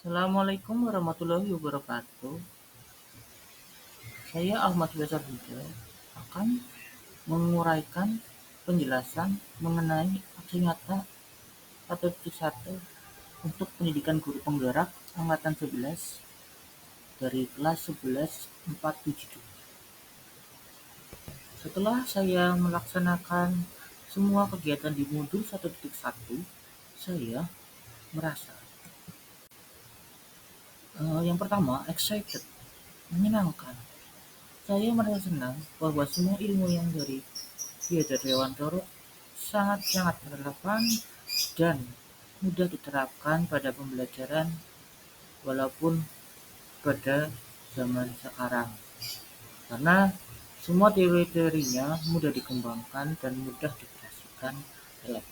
Assalamualaikum warahmatullahi wabarakatuh. Saya Ahmad Faisal Huda akan menguraikan penjelasan mengenai aksi nyata 1.1 untuk pendidikan guru penggerak angkatan 11 dari kelas 11 472. Setelah saya melaksanakan semua kegiatan di modul 1.1, saya merasa yang pertama excited, menyenangkan. Saya merasa senang bahwa semua ilmu yang dari Belajar Dewantoro sangat-sangat relevan dan mudah diterapkan pada pembelajaran walaupun pada zaman sekarang. Karena semua teori-teorinya mudah dikembangkan dan mudah dioperasikan dalam.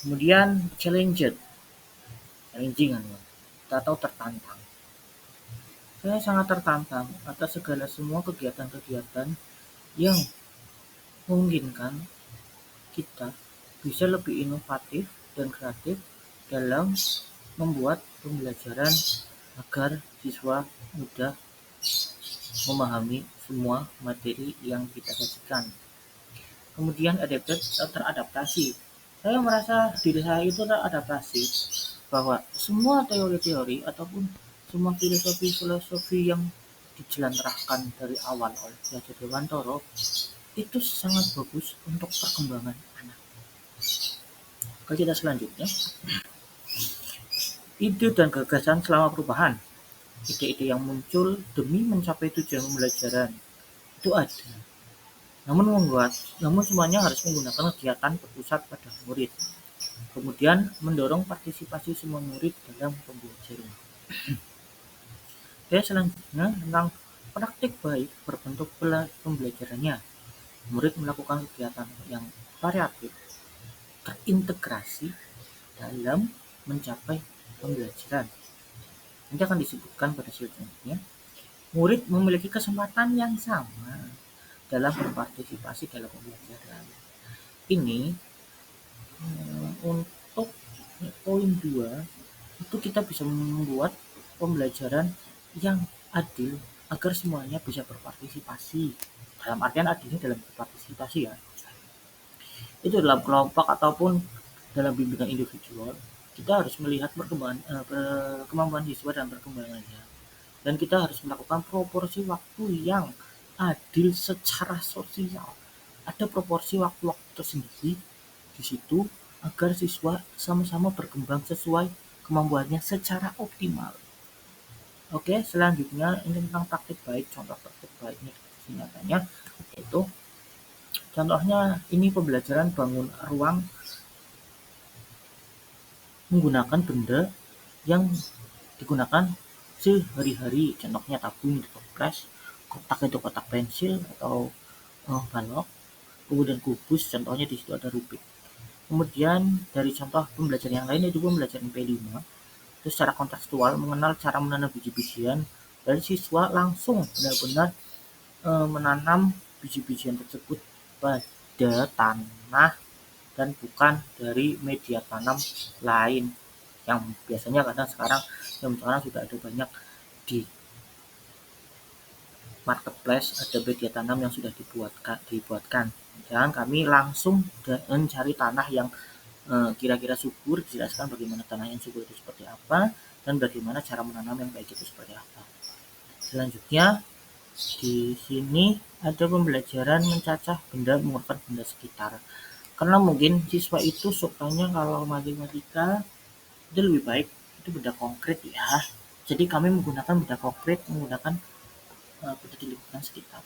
Kemudian challenging atau tertantang. Saya sangat tertantang atas segala semua kegiatan-kegiatan yang memungkinkan kita bisa lebih inovatif dan kreatif dalam membuat pembelajaran agar siswa mudah memahami semua materi yang kita sajikan. Kemudian teradaptasi. Saya merasa diri saya itu teradaptasi bahwa semua teori-teori ataupun semua filosofi-filosofi yang dijelantarkan dari awal oleh Belajar Dewantoro itu sangat bagus untuk perkembangan anak. Kita selanjutnya, ide dan gagasan selama perubahan. Ide-ide yang muncul demi mencapai tujuan pembelajaran itu ada. Namun semuanya harus menggunakan kegiatan berpusat pada murid. Kemudian mendorong partisipasi semua murid dalam pembelajaran. Selanjutnya tentang praktik baik berbentuk pembelajarannya. Murid melakukan kegiatan yang variatif, terintegrasi dalam mencapai pembelajaran. Nanti akan disebutkan pada selanjutnya. Murid memiliki kesempatan yang sama dalam berpartisipasi dalam pembelajaran. Ini untuk poin 2 itu kita bisa membuat pembelajaran yang adil agar semuanya bisa berpartisipasi. Dalam artian adilnya dalam berpartisipasi ya. Itu dalam kelompok ataupun dalam bimbingan individual, kita harus melihat kemampuan siswa dan perkembangannya. Dan kita harus melakukan proporsi waktu yang adil secara sosial. Ada proporsi waktu-waktu tersendiri di situ agar siswa sama-sama berkembang sesuai kemampuannya secara optimal. Oke, selanjutnya ini tentang praktik baik. Contoh praktik baiknya nyatanya itu contohnya ini pembelajaran bangun ruang menggunakan benda yang digunakan sehari-hari. Contohnya tabung itu toples, kotak itu kotak pensil atau balok, kemudian kubus, contohnya di situ ada Rubik. Kemudian dari contoh pembelajaran yang lain itu pembelajaran P5, itu secara kontekstual mengenal cara menanam biji-bijian, dari siswa langsung benar-benar menanam biji-bijian tersebut pada tanah dan bukan dari media tanam lain yang biasanya kadang sekarang sudah ada banyak di marketplace, ada media tanam yang sudah dibuatkan. Dan kami langsung mencari tanah yang kira-kira subur, dijelaskan bagaimana tanah yang subur itu seperti apa dan bagaimana cara menanam yang baik itu seperti apa. Selanjutnya di sini ada pembelajaran mencacah benda menggunakan benda sekitar. Karena mungkin siswa itu sukanya kalau matematika itu lebih baik itu benda konkret ya. Jadi kami menggunakan benda konkret, menggunakan benda di lingkungan sekitar.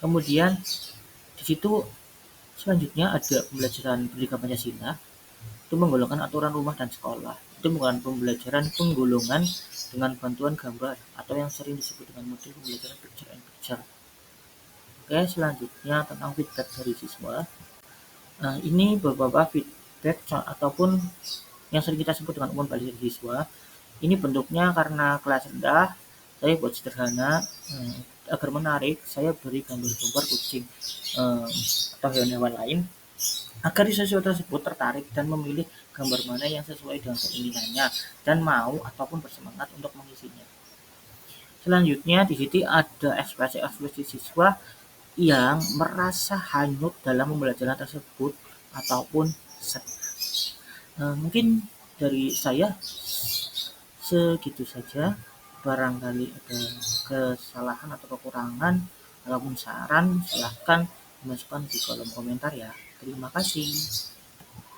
Kemudian di situ selanjutnya ada pembelajaran pendidikan Pancasila, itu menggolongkan aturan rumah dan sekolah. Itu bukan pembelajaran penggolongan dengan bantuan gambar atau yang sering disebut dengan model pembelajaran picture and picture. Oke, selanjutnya tentang feedback dari siswa. Nah, ini beberapa feedback ataupun yang sering kita sebut dengan umpan balik dari siswa. Ini bentuknya karena kelas rendah, saya buat sederhana agar menarik. Saya beri gambar-gambar kucing atau hewan-hewan lain agar siswa tersebut tertarik dan memilih gambar mana yang sesuai dengan keinginannya dan mau ataupun bersemangat untuk mengisinya. Selanjutnya di sini ada ekspresi-ekspresi siswa yang merasa hanyut dalam pembelajaran tersebut ataupun sedih. Mungkin dari saya segitu saja. Barangkali ada kesalahan atau kekurangan ataupun saran, silahkan dimasukkan di kolom komentar ya. Terima kasih.